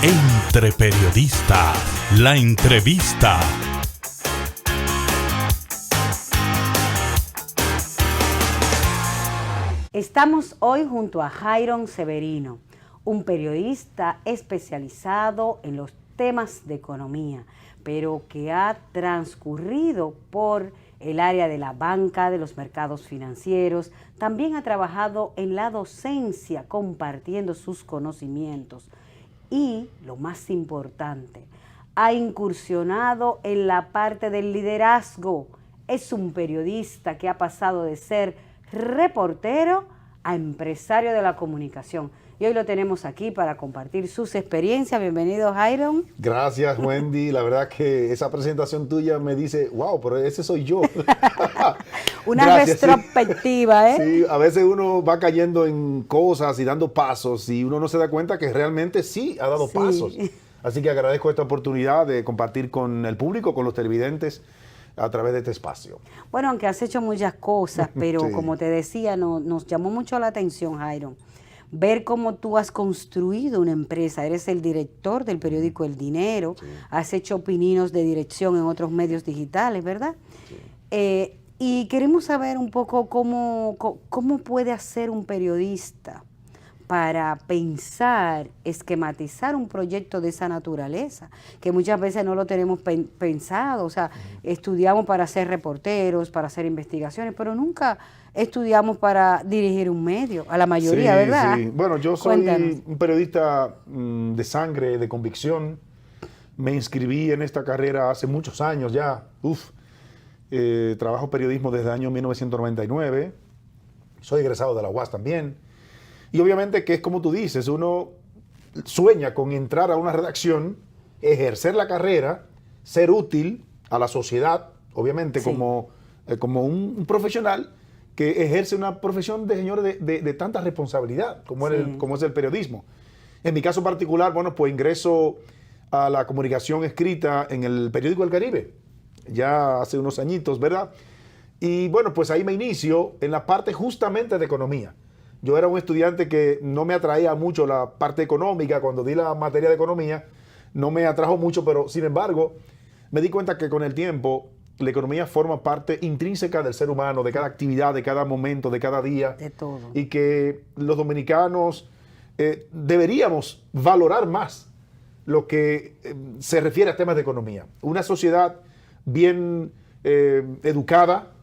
Entre Periodistas, la entrevista. Estamos hoy junto a Jairon Severino, un periodista especializado en los temas de economía, pero que ha transcurrido por el área de la banca, de los mercados financieros. También ha trabajado en la docencia, compartiendo sus conocimientos. Y, lo más importante, ha incursionado en la parte del liderazgo. Es un periodista que ha pasado de ser reportero a empresario de la comunicación. Y hoy lo tenemos aquí para compartir sus experiencias. Bienvenido, Jairon. Gracias, Wendy. La verdad que esa presentación tuya me dice, wow, pero ese soy yo. Una Gracias, retrospectiva, sí. ¿eh? Sí, a veces uno va cayendo en cosas y dando pasos y uno no se da cuenta que realmente sí ha dado pasos. Así que agradezco esta oportunidad de compartir con el público, con los televidentes, a través de este espacio. Bueno, aunque has hecho muchas cosas, pero Sí. como te decía, nos llamó mucho la atención, Jairon, ver cómo tú has construido una empresa. Eres el director del periódico El Dinero, sí. Has hecho pininos de dirección en otros medios digitales, ¿verdad? Sí. Y queremos saber un poco cómo puede hacer un periodista para pensar, esquematizar un proyecto de esa naturaleza, que muchas veces no lo tenemos pensado. O sea, estudiamos para ser reporteros, para hacer investigaciones, pero nunca estudiamos para dirigir un medio, a la mayoría, sí, ¿verdad? Sí. Bueno, yo soy Cuéntanos. un periodista de sangre, de convicción. Me inscribí en esta carrera hace muchos años ya. Trabajo periodismo desde el año 1999. Soy egresado de la UAS también. Y obviamente que es como tú dices, uno sueña con entrar a una redacción, ejercer la carrera, ser útil a la sociedad, obviamente sí. como un profesional que ejerce una profesión de tanta responsabilidad como, sí. como es el periodismo. En mi caso particular, bueno, pues ingreso a la comunicación escrita en el periódico El Caribe, ya hace unos añitos, ¿verdad? Y bueno, pues ahí me inicio en la parte justamente de economía. Yo era un estudiante que no me atraía mucho la parte económica. Cuando di la materia de economía, no me atrajo mucho, pero sin embargo, me di cuenta que con el tiempo, la economía forma parte intrínseca del ser humano, de cada actividad, de cada momento, de cada día. De todo. Y que los dominicanos deberíamos valorar más lo que se refiere a temas de economía. Una sociedad bien educada,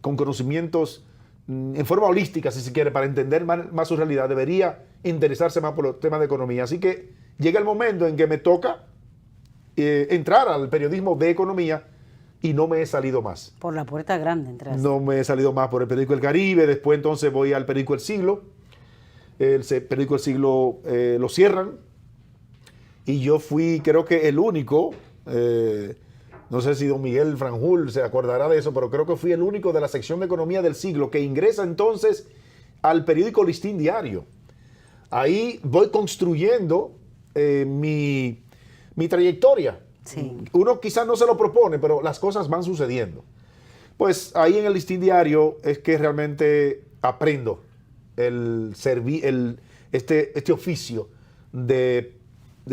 con conocimientos en forma holística, si se quiere, para entender más su realidad, debería interesarse más por los temas de economía. Así que llega el momento en que me toca entrar al periodismo de economía y no me he salido más. Por la puerta grande entraste. No me he salido más por el periódico El Caribe, después entonces voy al periódico El Siglo. El periódico El Siglo lo cierran y yo fui, creo que el único... no sé si don Miguel Franjul se acordará de eso, pero creo que fui el único de la sección de economía del Siglo que ingresa entonces al periódico Listín Diario. Ahí voy construyendo mi trayectoria. Sí. Uno quizás no se lo propone, pero las cosas van sucediendo. Pues ahí en el Listín Diario es que realmente aprendo este oficio de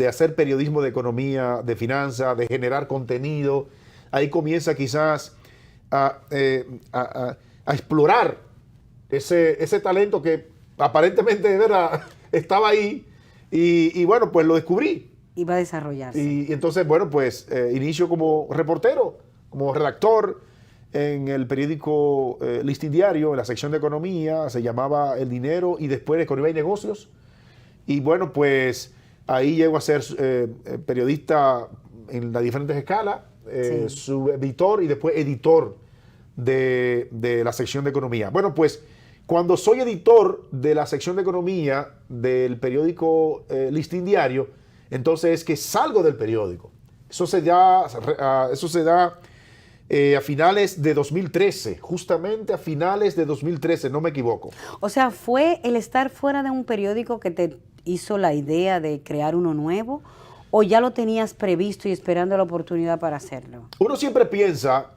hacer periodismo de economía, de finanzas, de generar contenido. Ahí comienza quizás a explorar ese talento que aparentemente de verdad estaba ahí y bueno, pues lo descubrí. Y va a desarrollarse. Y entonces, bueno, pues inicio como reportero, como redactor en el periódico Listín Diario, en la sección de economía, se llamaba El Dinero y después Economía y Negocios. Y bueno, pues... ahí llego a ser periodista en las diferentes escalas, sí. Subeditor y después editor de la sección de economía. Bueno, pues cuando soy editor de la sección de economía del periódico Listín Diario, entonces es que salgo del periódico. Eso se da a finales de 2013, justamente a finales de 2013, no me equivoco. O sea, ¿fue el estar fuera de un periódico que te hizo la idea de crear uno nuevo o ya lo tenías previsto y esperando la oportunidad para hacerlo? Uno siempre piensa,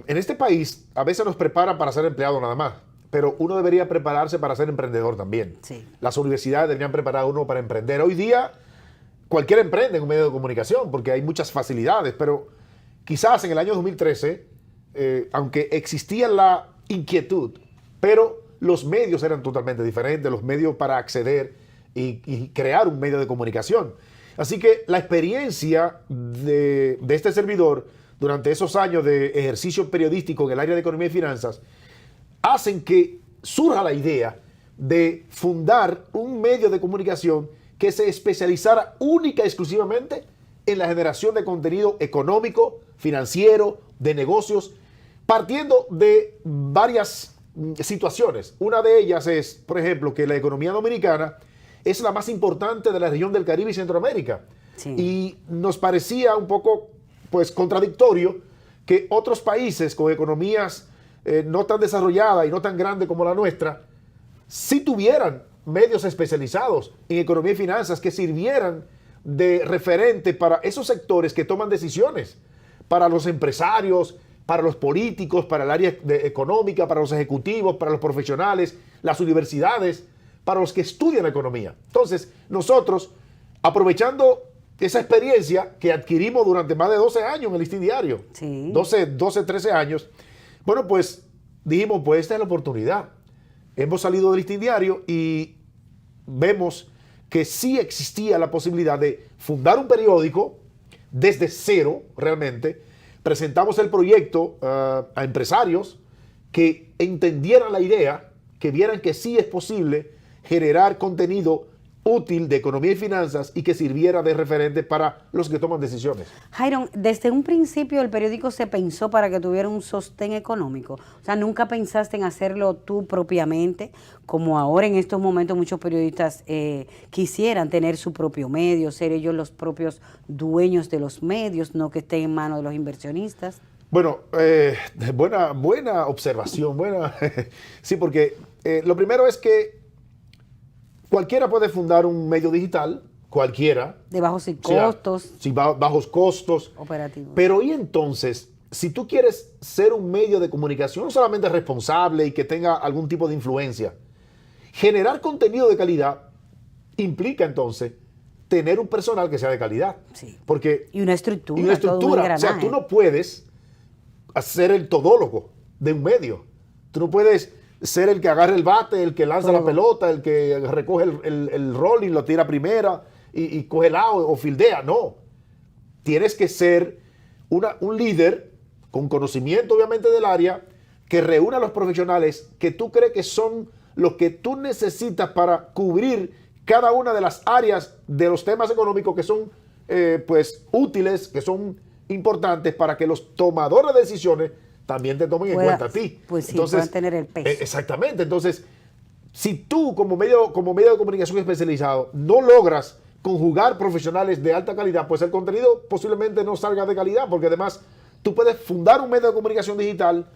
en este país a veces nos preparan para ser empleado nada más, pero uno debería prepararse para ser emprendedor también. Sí. Las universidades deberían preparar a uno para emprender. Hoy día cualquiera emprende en un medio de comunicación porque hay muchas facilidades, pero quizás en el año 2013, aunque existía la inquietud, pero los medios eran totalmente diferentes, los medios para acceder y crear un medio de comunicación. Así que la experiencia de este servidor durante esos años de ejercicio periodístico en el área de economía y finanzas hacen que surja la idea de fundar un medio de comunicación que se especializara única y exclusivamente en la generación de contenido económico, financiero, de negocios, partiendo de varias situaciones. Una de ellas es, por ejemplo, que la economía dominicana es la más importante de la región del Caribe y Centroamérica. Sí. Y nos parecía un poco, pues, contradictorio que otros países con economías no tan desarrolladas y no tan grandes como la nuestra, sí tuvieran medios especializados en economía y finanzas que sirvieran de referente para esos sectores que toman decisiones, para los empresarios, para los políticos, para el área económica, para los ejecutivos, para los profesionales, las universidades, para los que estudian economía. Entonces, nosotros, aprovechando esa experiencia que adquirimos durante más de 12 años en el Listín Diario, Sí. 12, 13 años, bueno, pues dijimos, pues esta es la oportunidad. Hemos salido del Listín Diario y vemos que sí existía la posibilidad de fundar un periódico desde cero, realmente. Presentamos el proyecto a empresarios que entendieran la idea, que vieran que sí es posible generar contenido útil de economía y finanzas y que sirviera de referente para los que toman decisiones. Jairon, desde un principio el periódico se pensó para que tuviera un sostén económico. O sea, nunca pensaste en hacerlo tú propiamente, como ahora en estos momentos muchos periodistas quisieran tener su propio medio, ser ellos los propios dueños de los medios, no que estén en manos de los inversionistas. Bueno, buena observación, sí, porque lo primero es que cualquiera puede fundar un medio digital, cualquiera. De bajos costos. Sí, bajos costos. Operativos. Pero y entonces, si tú quieres ser un medio de comunicación no solamente responsable y que tenga algún tipo de influencia, generar contenido de calidad implica entonces tener un personal que sea de calidad. Sí. Porque, Y una estructura. y una estructura. Todo un O sea, tú engranaje. no puedes ser el todólogo de un medio. Tú no puedes ser el que agarra el bate, el que lanza la pelota, el que recoge el rol y lo tira a primera y coge el out o fildea. No. Tienes que ser un líder con conocimiento obviamente del área que reúna a los profesionales que tú crees que son los que tú necesitas para cubrir cada una de las áreas de los temas económicos que son pues útiles, que son importantes para que los tomadores de decisiones también te tomen en cuenta a ti. Pues sí, entonces, puedan tener el peso. Exactamente. Entonces, si tú como medio de comunicación especializado no logras conjugar profesionales de alta calidad, pues el contenido posiblemente no salga de calidad, porque además tú puedes fundar un medio de comunicación digital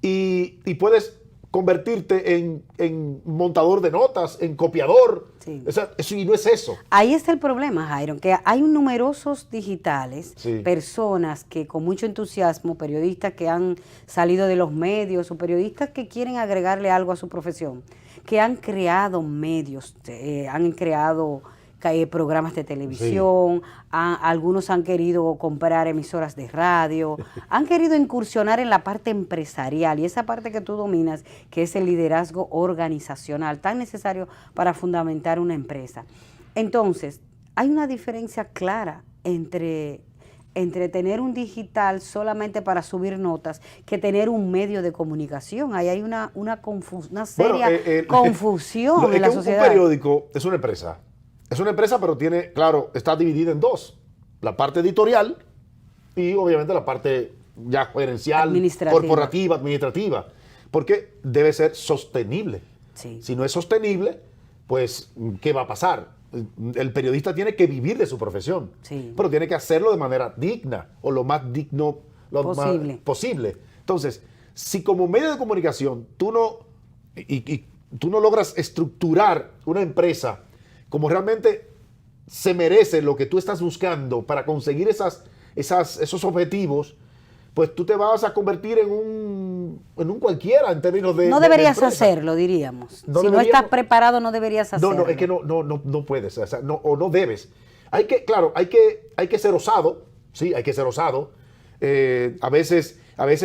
y puedes convertirte en montador de notas, en copiador. Sí. O sea, eso, y no es eso. Ahí está el problema, Jairon, que hay numerosos digitales, Sí. personas que con mucho entusiasmo, periodistas que han salido de los medios o periodistas que quieren agregarle algo a su profesión, que han creado medios, han creado programas de televisión, algunos han querido comprar emisoras de radio, han querido incursionar en la parte empresarial y esa parte que tú dominas, que es el liderazgo organizacional, tan necesario para fundamentar una empresa. Entonces, hay una diferencia clara entre tener un digital solamente para subir notas que tener un medio de comunicación. Ahí hay una seria confusión en la sociedad. Un periódico es una empresa. Es una empresa, pero tiene, claro, está dividida en dos. La parte editorial y obviamente la parte ya gerencial, corporativa, administrativa. Porque debe ser sostenible. Sí. Si no es sostenible, pues, ¿qué va a pasar? El periodista tiene que vivir de su profesión, Sí. pero tiene que hacerlo de manera digna o lo más digno posible. Entonces, si como medio de comunicación tú no logras estructurar una empresa como realmente se merece lo que tú estás buscando para conseguir esos objetivos, pues tú te vas a convertir en un cualquiera en términos de... No deberías hacerlo, diríamos. Si no estás preparado, no deberías hacerlo. No, es que no puedes, o sea, no debes. claro, hay que ser osado, sí, hay que ser osado. A veces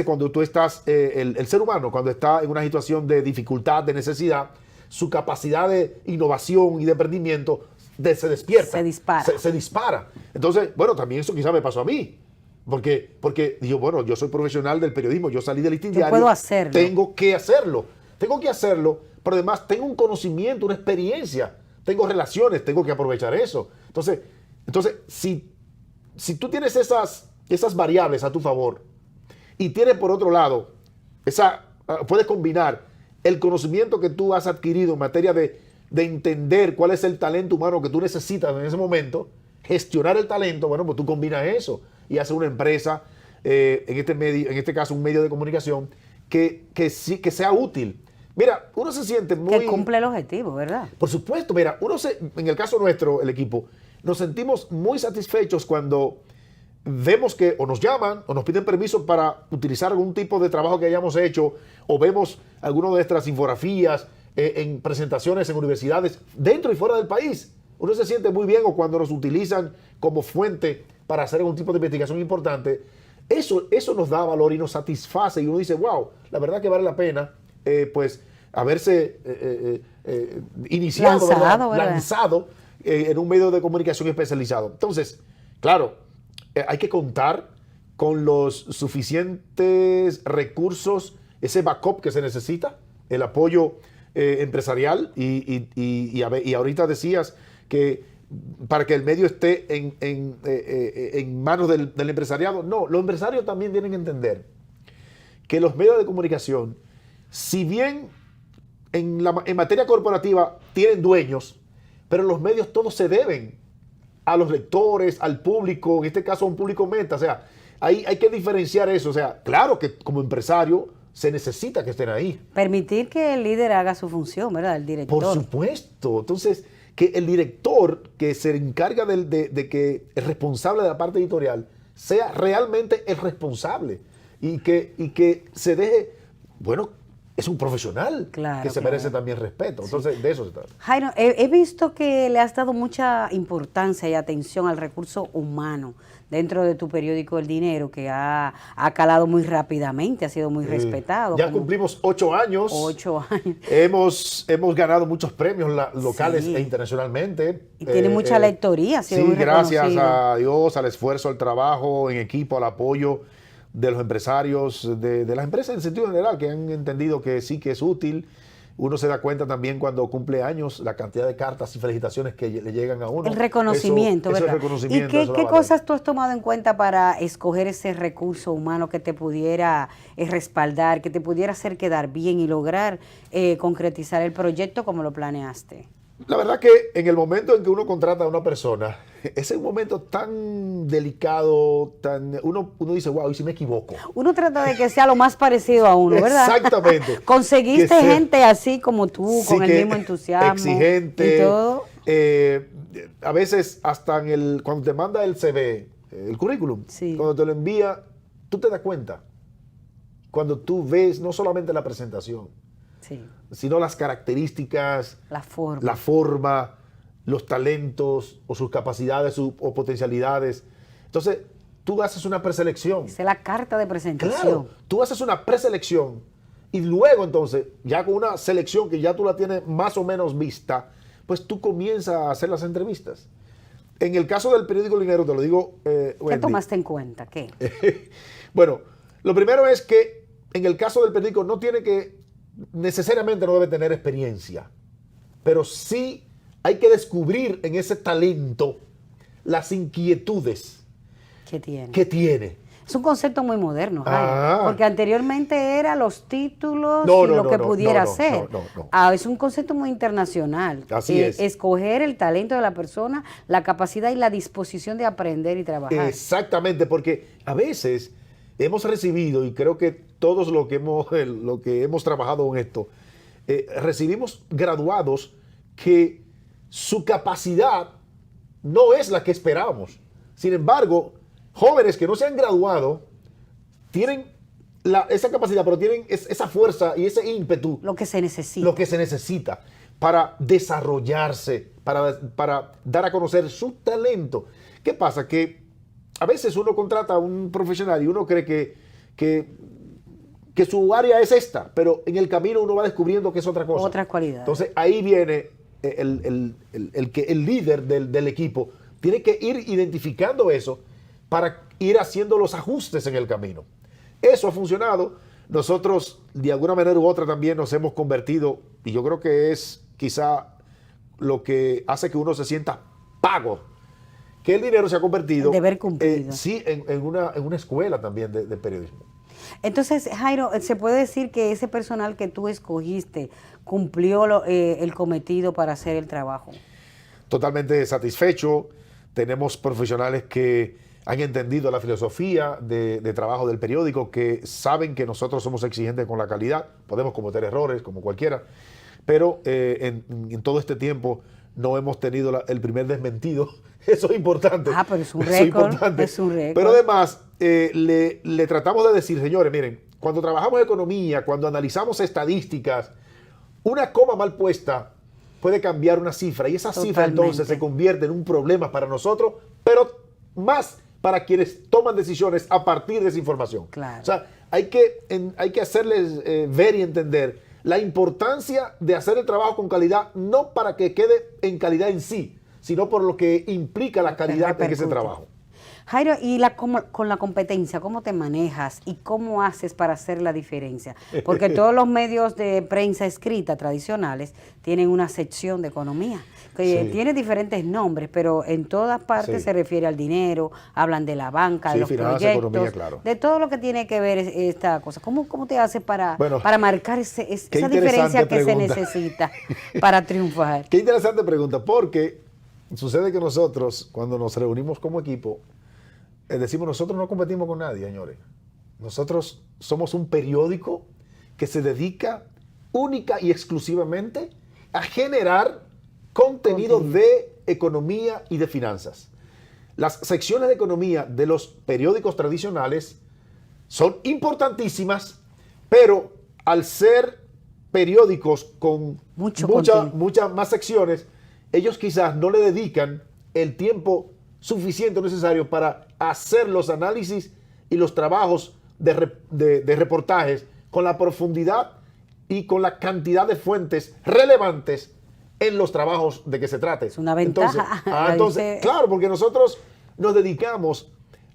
cuando tú estás, el ser humano, cuando está en una situación de dificultad, de necesidad, su capacidad de innovación y de emprendimiento se despierta. Se dispara. Se dispara. Entonces, bueno, también eso quizá me pasó a mí. Porque digo, bueno, yo soy profesional del periodismo, yo salí del listín diario. Puedo hacerlo. Tengo que hacerlo, pero además tengo un conocimiento, una experiencia, tengo relaciones, tengo que aprovechar eso. Entonces si tú tienes esas variables a tu favor y tienes por otro lado, puedes combinar el conocimiento que tú has adquirido en materia de entender cuál es el talento humano que tú necesitas en ese momento, gestionar el talento, bueno, pues tú combinas eso y haces una empresa, en este caso un medio de comunicación, que sea útil. Mira, uno se siente muy... Que cumple el objetivo, ¿verdad? Por supuesto, mira, en el caso nuestro, el equipo, nos sentimos muy satisfechos cuando vemos que o nos llaman o nos piden permiso para utilizar algún tipo de trabajo que hayamos hecho, o vemos alguna de nuestras infografías en presentaciones en universidades dentro y fuera del país. Uno se siente muy bien, o cuando nos utilizan como fuente para hacer algún tipo de investigación importante. Eso nos da valor y nos satisface, y uno dice, wow, la verdad que vale la pena pues haberse iniciado, lanzado en un medio de comunicación especializado. Entonces, claro, hay que contar con los suficientes recursos, ese backup que se necesita, el apoyo empresarial, y ahorita decías que para que el medio esté en manos del empresariado. No, los empresarios también tienen que entender que los medios de comunicación, si bien en materia corporativa tienen dueños, pero los medios todos se deben a los lectores, al público, en este caso a un público meta. O sea, hay que diferenciar eso. O sea, claro que como empresario se necesita que estén ahí. Permitir que el líder haga su función, ¿verdad? El director. Por supuesto. Entonces, que el director que se encarga de que el responsable de la parte editorial sea realmente el responsable, y que se deje, bueno, es un profesional, claro, que se merece también respeto. Entonces, sí, de eso se trata. Jairo, he visto que le has dado mucha importancia y atención al recurso humano dentro de tu periódico El Dinero, que ha calado muy rápidamente, ha sido muy respetado. Ya cumplimos 8 años. 8 años. Hemos ganado muchos premios locales e internacionalmente. Y tiene mucha lectoría. Sí, gracias a Dios, al esfuerzo, al trabajo en equipo, al apoyo de los empresarios, de las empresas en sentido general, que han entendido que sí que es útil. Uno se da cuenta también cuando cumple años, la cantidad de cartas y felicitaciones que le llegan a uno. El reconocimiento, ¿verdad? Eso es reconocimiento. ¿Y qué cosas tú has tomado en cuenta para escoger ese recurso humano que te pudiera respaldar, que te pudiera hacer quedar bien y lograr concretizar el proyecto como lo planeaste? La verdad que en el momento en que uno contrata a una persona, ese es un momento tan delicado, uno dice, wow, ¿y si me equivoco? Uno trata de que sea lo más parecido a uno, ¿verdad? Exactamente. Conseguiste gente así como tú, sí, con el mismo entusiasmo. Exigente. Y todo. A veces hasta cuando te manda el CV, el currículum, sí, cuando te lo envía, tú te das cuenta. Cuando tú ves no solamente la presentación, sí, sino las características, la forma, los talentos o sus capacidades o potencialidades. Entonces, tú haces una preselección. Esa es la carta de presentación. Claro, tú haces una preselección y luego entonces, ya con una selección que ya tú la tienes más o menos vista, pues tú comienzas a hacer las entrevistas. En el caso del periódico El Dinero, te lo digo, ¿qué Wendy, tomaste en cuenta? ¿Qué? Bueno, lo primero es que en el caso del periódico necesariamente no debe tener experiencia, pero sí hay que descubrir en ese talento las inquietudes que tiene. Es un concepto muy moderno, Jairo, porque anteriormente era los títulos y lo que pudiera ser. Es un concepto muy internacional. Así es. Escoger el talento de la persona, la capacidad y la disposición de aprender y trabajar. Exactamente, porque a veces hemos recibido, y creo que todos lo que hemos trabajado en esto, recibimos graduados que su capacidad no es la que esperábamos. Sin embargo, jóvenes que no se han graduado tienen esa capacidad, pero tienen esa fuerza y ese ímpetu. Lo que se necesita. para desarrollarse, para dar a conocer su talento. ¿Qué pasa? Que a veces uno contrata a un profesional y uno cree que su área es esta, pero en el camino uno va descubriendo que es otra cosa. Otras cualidades. Entonces ahí viene el líder del equipo, tiene que ir identificando eso para ir haciendo los ajustes en el camino. Eso ha funcionado. Nosotros, de alguna manera u otra, también nos hemos convertido, y yo creo que es quizá lo que hace que uno se sienta pago, que el dinero se ha convertido deber cumplido. Sí, en una escuela también de periodismo. Entonces, Jairo, ¿se puede decir que ese personal que tú escogiste cumplió el cometido para hacer el trabajo? Totalmente satisfecho. Tenemos profesionales que han entendido la filosofía de trabajo del periódico, que saben que nosotros somos exigentes con la calidad. Podemos cometer errores, como cualquiera, pero en todo este tiempo no hemos tenido el primer desmentido. Eso es importante. Ah, pero es un récord. Es un récord. Pero además, le tratamos de decir, señores, miren, cuando trabajamos economía, cuando analizamos estadísticas, una coma mal puesta puede cambiar una cifra, y esa cifra entonces se convierte en un problema para nosotros, pero más para quienes toman decisiones a partir de esa información. Claro. O sea, hay que hacerles ver y entender la importancia de hacer el trabajo con calidad, no para que quede en calidad en sí, sino por lo que implica la calidad de ese trabajo. Jairo, y con la competencia, ¿cómo te manejas y cómo haces para hacer la diferencia? Porque todos los medios de prensa escrita tradicionales tienen una sección de economía, que tiene diferentes nombres, pero en todas partes se refiere al dinero, hablan de la banca, de los proyectos, economía, claro, de todo lo que tiene que ver esta cosa. ¿Cómo te haces para marcar esa diferencia que se necesita para triunfar? Qué interesante pregunta, porque sucede que nosotros, cuando nos reunimos como equipo, decimos, nosotros no competimos con nadie, señores. Nosotros somos un periódico que se dedica única y exclusivamente a generar contenido de economía y de finanzas. Las secciones de economía de los periódicos tradicionales son importantísimas, pero al ser periódicos con muchas más secciones, ellos quizás no le dedican el tiempo suficiente o necesario para hacer los análisis y los trabajos de reportajes con la profundidad y con la cantidad de fuentes relevantes en los trabajos de que se trate. Es una ventaja. Entonces, claro, porque nosotros nos dedicamos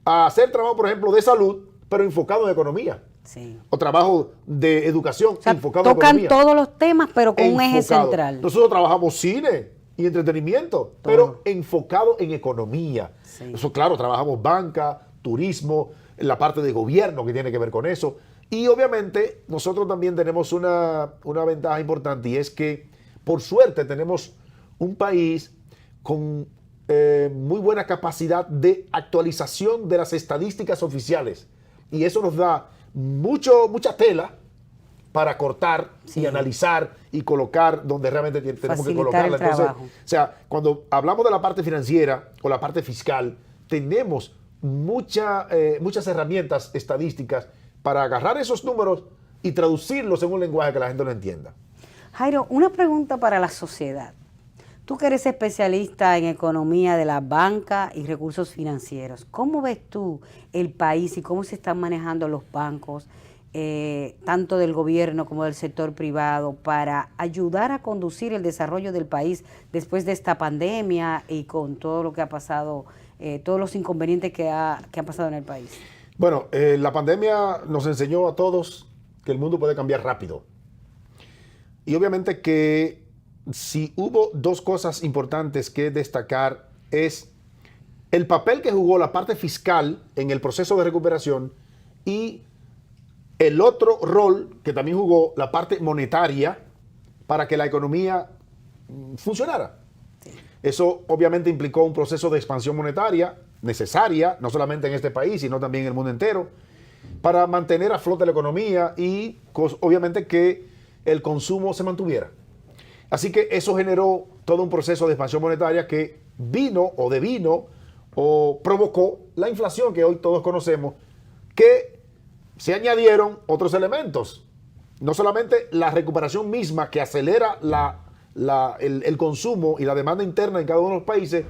a hacer trabajo, por ejemplo, de salud, pero enfocado en economía. Sí. O trabajo de educación, enfocado en Tocan economía. todos los temas, pero con un eje central. Nosotros trabajamos cine y entretenimiento, pero enfocado en economía. Sí. Eso, claro, trabajamos banca, turismo, la parte de gobierno que tiene que ver con eso. Y obviamente nosotros también tenemos una ventaja importante, y es que por suerte tenemos un país con muy buena capacidad de actualización de las estadísticas oficiales. Y eso nos da mucha tela para cortar y analizar y colocar donde realmente tenemos que colocarla. Entonces, o sea, cuando hablamos de la parte financiera o la parte fiscal, tenemos muchas herramientas estadísticas para agarrar esos números y traducirlos en un lenguaje que la gente lo entienda. Jairo, una pregunta para la sociedad. Tú que eres especialista en economía de la banca y recursos financieros, ¿cómo ves tú el país y cómo se están manejando los bancos, tanto del gobierno como del sector privado, para ayudar a conducir el desarrollo del país después de esta pandemia y con todo lo que ha pasado, todos los inconvenientes que han pasado en el país? Bueno, la pandemia nos enseñó a todos que el mundo puede cambiar rápido. Y obviamente que si hubo dos cosas importantes que destacar, es el papel que jugó la parte fiscal en el proceso de recuperación y el otro rol que también jugó la parte monetaria para que la economía funcionara. Sí. Eso obviamente implicó un proceso de expansión monetaria necesaria, no solamente en este país, sino también en el mundo entero, para mantener a flote la economía y obviamente que el consumo se mantuviera. Así que eso generó todo un proceso de expansión monetaria que devino o provocó la inflación que hoy todos conocemos, que se añadieron otros elementos. No solamente la recuperación misma que acelera la el consumo y la demanda interna en cada uno de los países,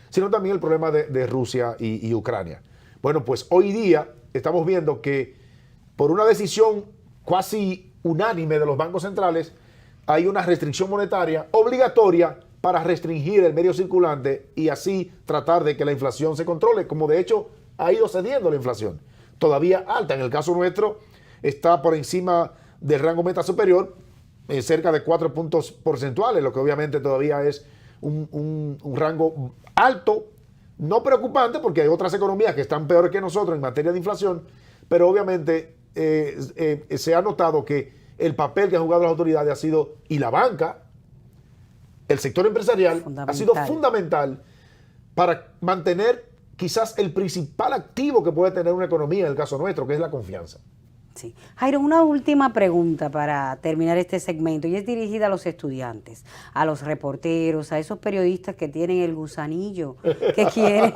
sino también el problema de Rusia y Ucrania. Bueno, pues hoy día estamos viendo que por una decisión casi unánime de los bancos centrales, hay una restricción monetaria obligatoria para restringir el medio circulante y así tratar de que la inflación se controle, como de hecho ha ido cediendo la inflación. Todavía alta, en el caso nuestro está por encima del rango meta superior, cerca de 4 puntos porcentuales, lo que obviamente todavía es un rango alto, no preocupante porque hay otras economías que están peores que nosotros en materia de inflación, pero obviamente se ha notado que el papel que han jugado las autoridades ha sido, y la banca, el sector empresarial, ha sido fundamental para mantener quizás el principal activo que puede tener una economía, en el caso nuestro, que es la confianza. Sí. Jairo, una última pregunta para terminar este segmento, y es dirigida a los estudiantes, a los reporteros, a esos periodistas que tienen el gusanillo, que quieren,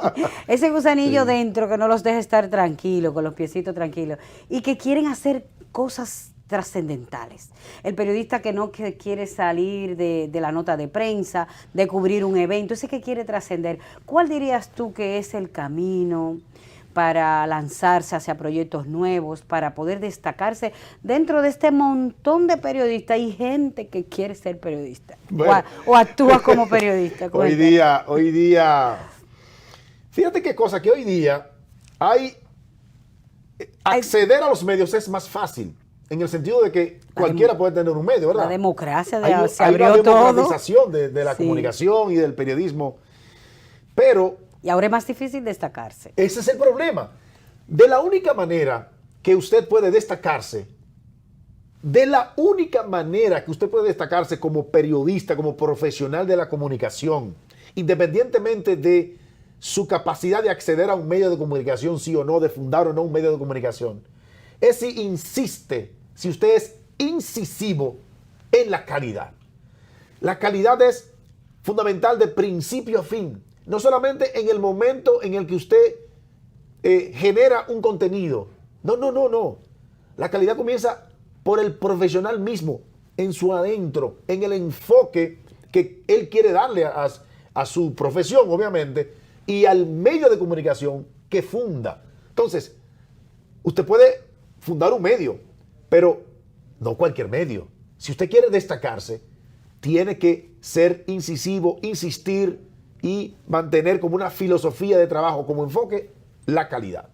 ese gusanillo dentro que no los deja estar tranquilos, con los piecitos tranquilos, y que quieren hacer cosas trascendentales. El periodista que no quiere salir de la nota de prensa, de cubrir un evento, ese que quiere trascender. ¿Cuál dirías tú que es el camino para lanzarse hacia proyectos nuevos, para poder destacarse dentro de este montón de periodistas y gente que quiere ser periodista? Bueno, o actúa como periodista. Hoy día, fíjate qué cosa, que hoy día acceder a los medios es más fácil. En el sentido de que cualquiera puede tener un medio, ¿verdad? La democracia se abrió todo. Hay una democratización de la comunicación y del periodismo. Pero... Y ahora es más difícil destacarse. Ese es el problema. De la única manera que usted puede destacarse, como periodista, como profesional de la comunicación, independientemente de su capacidad de acceder a un medio de comunicación, sí o no, de fundar o no un medio de comunicación, es si usted es incisivo en la calidad. La calidad es fundamental de principio a fin, no solamente en el momento en el que usted genera un contenido. No. La calidad comienza por el profesional mismo, en su adentro, en el enfoque que él quiere darle a su profesión, obviamente, y al medio de comunicación que funda. Entonces, usted puede fundar un medio, pero no cualquier medio. Si usted quiere destacarse, tiene que ser incisivo, insistir y mantener como una filosofía de trabajo, como enfoque, la calidad.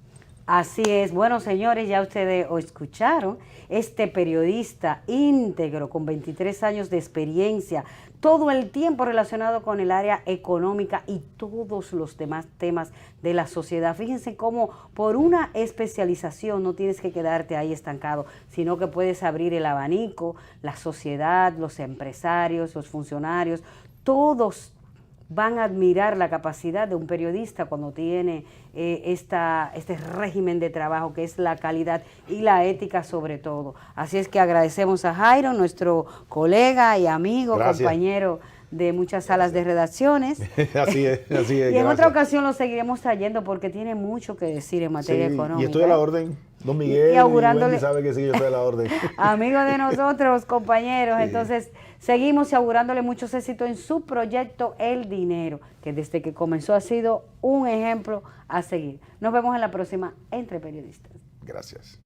Así es. Bueno, señores, ya ustedes escucharon, este periodista íntegro con 23 años de experiencia, todo el tiempo relacionado con el área económica y todos los demás temas de la sociedad. Fíjense cómo por una especialización no tienes que quedarte ahí estancado, sino que puedes abrir el abanico, la sociedad, los empresarios, los funcionarios, todos van a admirar la capacidad de un periodista cuando tiene este régimen de trabajo que es la calidad y la ética sobre todo. Así es que agradecemos a Jairo, nuestro colega y amigo, compañero de muchas salas de redacciones. Así es. Y en otra ocasión lo seguiremos trayendo porque tiene mucho que decir en materia económica. Y estoy a la orden. Don Miguel y augurándole, sabe que sí, yo estoy a la orden. Amigo de nosotros, compañeros. Sí. Entonces, seguimos y augurándole muchos éxitos en su proyecto El Dinero, que desde que comenzó ha sido un ejemplo a seguir. Nos vemos en la próxima Entre Periodistas. Gracias.